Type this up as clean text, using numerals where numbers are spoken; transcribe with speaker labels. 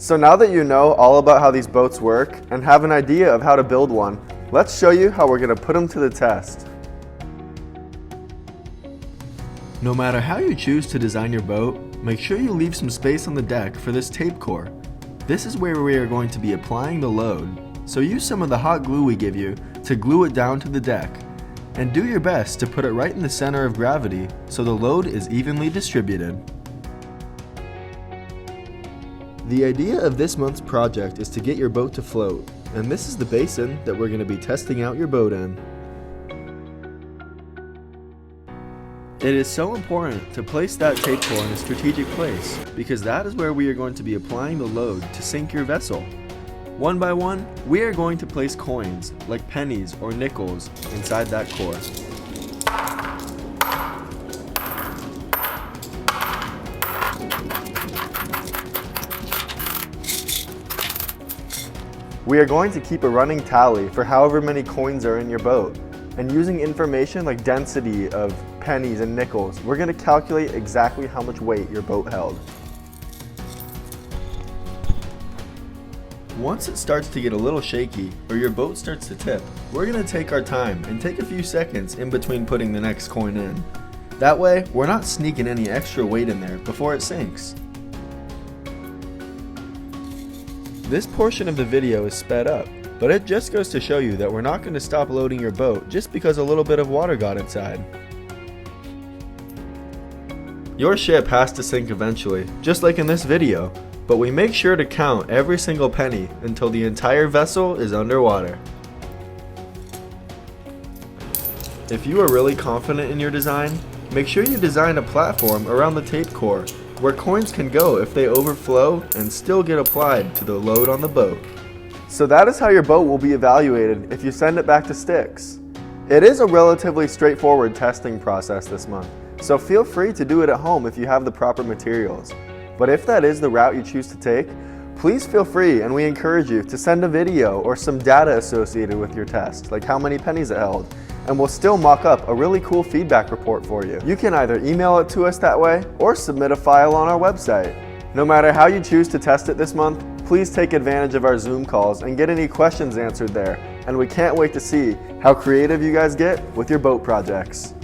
Speaker 1: So now that you know all about how these boats work and have an idea of how to build one, let's show you how we're going to put them to the test. No matter how you choose to design your boat, make sure you leave some space on the deck for this tape core. This is where we are going to be applying the load, so use some of the hot glue we give you to glue it down to the deck, and do your best to put it right in the center of gravity so the load is evenly distributed. The idea of this month's project is to get your boat to float, and this is the basin that we're going to be testing out your boat in. It is so important to place that tape core in a strategic place, because that is where we are going to be applying the load to sink your vessel. One by one, we are going to place coins, like pennies or nickels, inside that core. We are going to keep a running tally for however many coins are in your boat, and using information like density of pennies and nickels, we're going to calculate exactly how much weight your boat held. Once it starts to get a little shaky or your boat starts to tip, we're going to take our time and take a few seconds in between putting the next coin in. That way, we're not sneaking any extra weight in there before it sinks. This portion of the video is sped up, but it just goes to show you that we're not going to stop loading your boat just because a little bit of water got inside. Your ship has to sink eventually, just like in this video, but we make sure to count every single penny until the entire vessel is underwater. If you are really confident in your design, make sure you design a platform around the tape core where coins can go if they overflow and still get applied to the load on the boat. So that is how your boat will be evaluated if you send it back to STIIX. It is a relatively straightforward testing process this month, so feel free to do it at home if you have the proper materials. But if that is the route you choose to take, please feel free, and we encourage you to send a video or some data associated with your test, like how many pennies it held, and we'll still mock up a really cool feedback report for you. You can either email it to us that way or submit a file on our website. No matter how you choose to test it this month, please take advantage of our Zoom calls and get any questions answered there, and we can't wait to see how creative you guys get with your boat projects.